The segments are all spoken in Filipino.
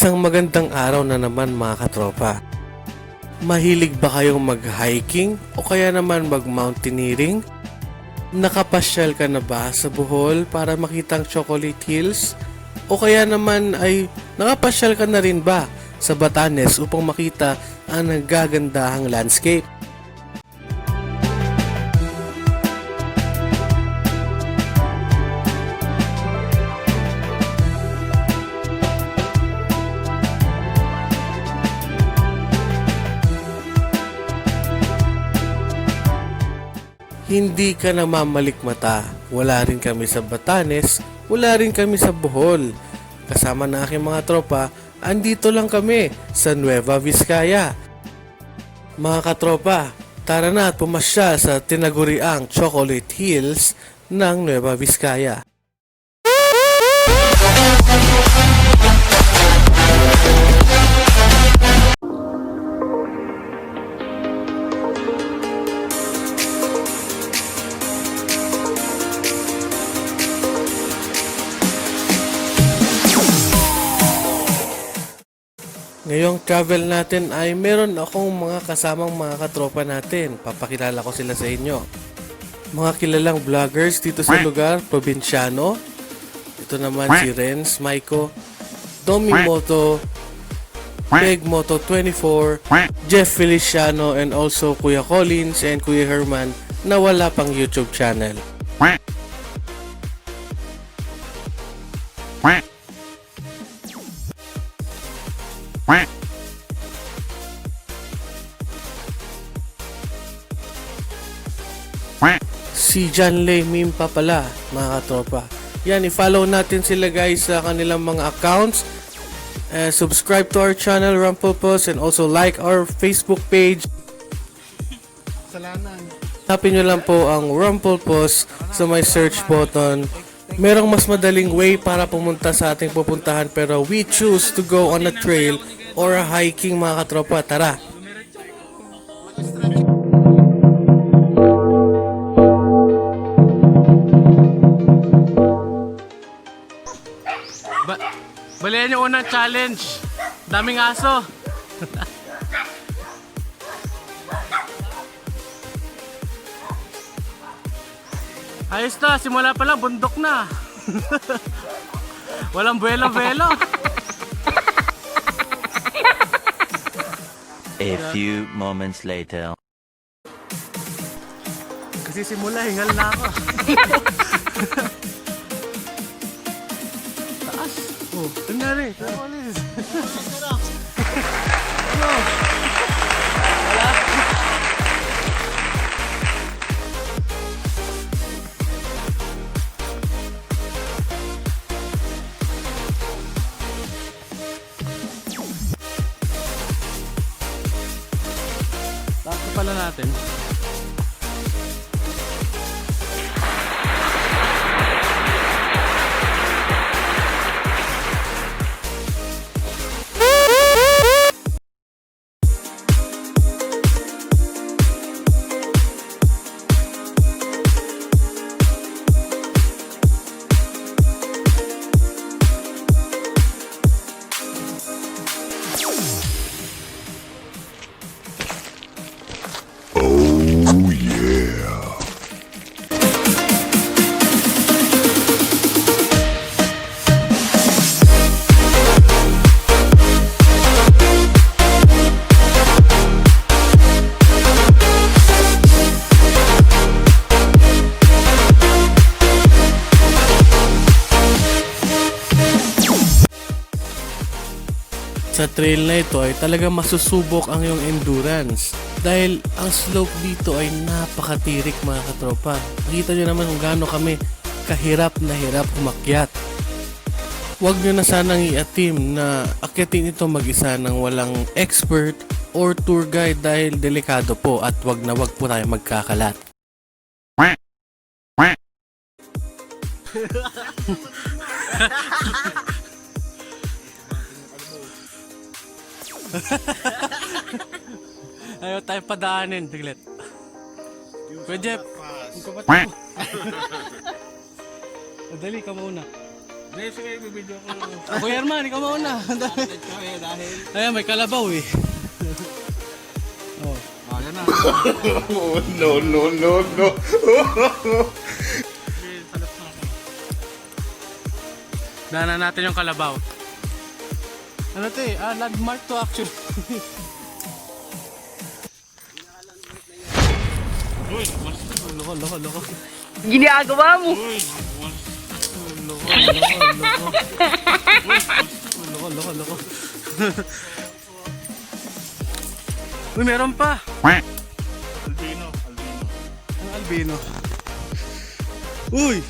Isang magandang araw na naman mga katropa. Mahilig ba kayong mag-hiking o kaya naman mag-mountaineering? Nakapasyal ka na ba sa Bohol para makita ang Chocolate Hills? O kaya naman ay nakapasyal ka na rin ba sa Batanes upang makita ang nagagandahang landscape? Hindi ka na mamalikmata. Wala rin kami sa Batanes, wala rin kami sa Bohol. Kasama ng aking mga tropa, andito lang kami sa Nueva Vizcaya. Mga katropa, tara na at pumasya sa tinaguriang Chocolate Hills ng Nueva Vizcaya. Ngayong travel natin ay meron akong mga kasamang mga katropa natin. Papakilala ko sila sa inyo. Mga kilalang vloggers dito sa lugar, probinsyano. Ito naman si Renz, Maiko, Domi Moto, Peg Moto 24, Jeff Feliciano, and also Kuya Collins and Kuya Herman na wala pang YouTube channel. Si John Lay Meme pa pala, mga katropa. Yan, i-follow natin sila guys sa kanilang mga accounts. Subscribe to our channel, RUMMPLEPUSS, and also like our Facebook page. Hanapin nyo lang po ang RUMMPLEPUSS sa may search button. Merong mas madaling way para pumunta sa ating pupuntahan, pero we choose to go on a trail or a hiking, mga katropa. Tara! Balihan yung unang challenge. Daming aso. Ayos na, simula pa lang, bundok na. Walang buwelo-buwelo. A few moments later. Kasi simula, hingal na ako. Taas. Oh, nangyari. Tawalis. Ano? Wala. Taas na pala natin. Sa trail na ito ay talaga masusubok ang iyong endurance dahil ang slope dito ay napakatirik, mga katropa. Nakita nyo naman kung gaano kami kahirap na hirap umakyat. Huwag nyo na sanang iatim na akyatin ito mag-isa ng walang expert or tour guide dahil delikado po at wag po tayo magkakalat. Ayaw tayo padaanin, biglet. Kuya Jeff, magkapat mo. Dali ka muna. Hindi, sige, bibidyo ko. Kuya Herman, ikaw mauna. Ayan, may kalabaw eh. Oh. Yan na. Oh, no, no, no, no. Sige, salap na ako. Daanan natin yung kalabaw. Ano to eh? Landmark to actually. Uy, loko. Ginagawa mo. Uy, loko. Uy, meron pa. Albino. Ang albino. Uy!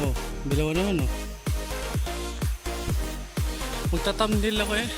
Oh, dalawa naman oh. Magtatamdil ako eh.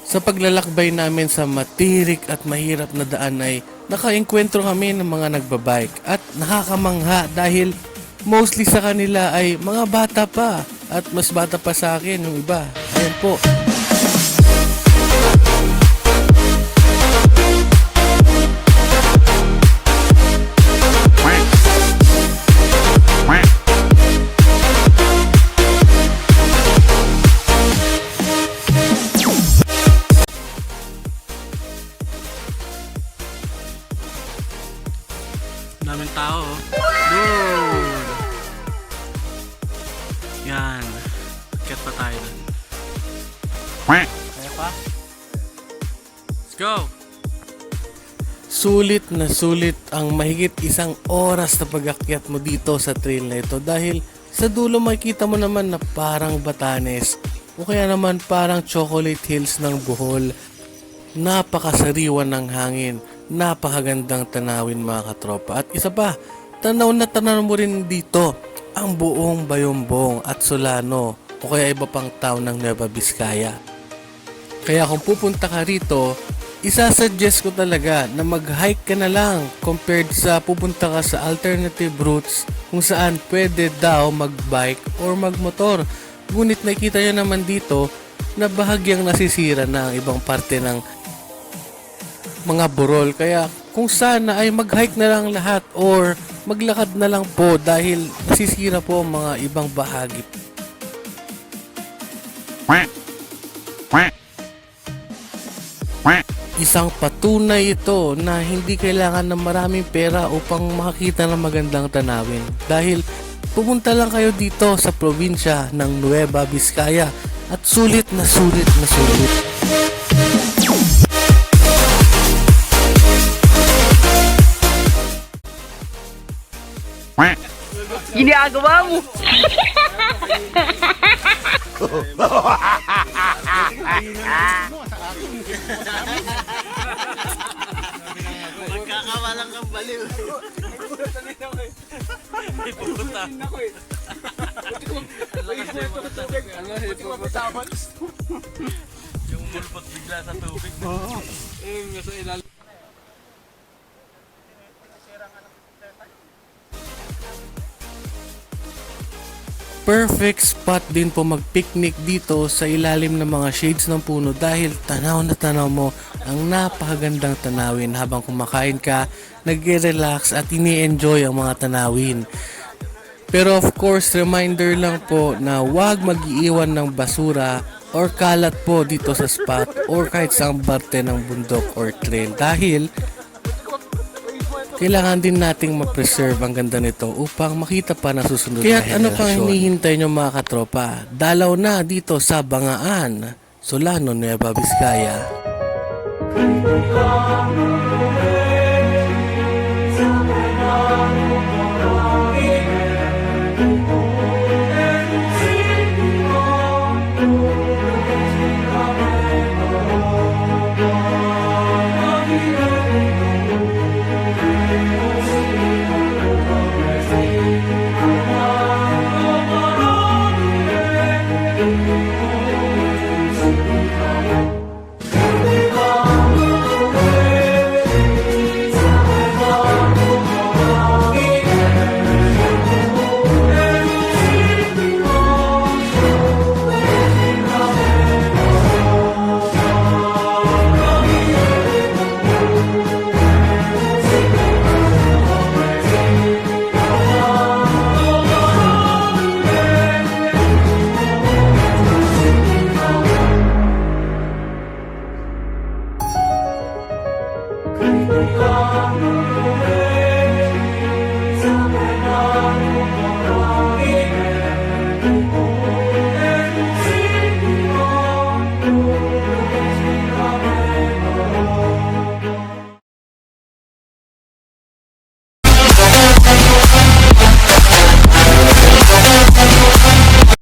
Sa paglalakbay namin sa matirik at mahirap na daan ay nakaengkwentro kami ng mga nagbabike at nakakamangha dahil mostly sa kanila ay mga bata pa at mas bata pa sa akin yung iba. Ayan po. Daming tao oh. Dude. Yan. Akyat pa tayo dun. Kaya pa? Let's go! Sulit na sulit ang mahigit isang oras na pag-akyat mo dito sa trail na ito dahil sa dulo makikita mo naman na parang Batanes o kaya naman parang Chocolate Hills ng Bohol. Napakasariwan ng hangin, napakagandang tanawin mga katropa. At isa pa, tanaw na tanaw mo rin dito ang buong Bayombong at Solano o kaya iba pang town ng Nueva Vizcaya. Kaya kung pupunta ka rito, isasuggest ko talaga na mag-hike ka na lang compared sa pupunta ka sa alternative routes kung saan pwede daw mag-bike or mag-motor. Ngunit nakikita nyo naman dito na bahagyang nasisira na ang ibang parte ng mga burol. Kaya kung sana ay mag-hike na lang lahat or maglakad na lang po dahil nasisira po ang mga ibang bahagi. Isang patunay ito na hindi kailangan ng maraming pera upang makakita ng magandang tanawin. Dahil pumunta lang kayo dito sa probinsya ng Nueva Vizcaya at sulit na sulit na sulit. Ginagawa mo. Magkakawalang kang baliw. Yung mulpot bigla sa tubig. Nasa ilalim. Perfect spot din po mag-picnic dito sa ilalim ng mga shades ng puno dahil tanaw na tanaw mo ang napakagandang tanawin habang kumakain ka, nag-relax at ini-enjoy ang mga tanawin. Pero of course, reminder lang po na huwag mag-iiwan ng basura or kalat po dito sa spot or kahit saang parte ng bundok or trail dahil kailangan din nating ma-preserve ang ganda nito upang makita pa na susunod na henerasyon. Kaya ano pang hinihintay nyo mga katropa? Dalaw na dito sa BANGAAN, Solano, Nueva Vizcaya.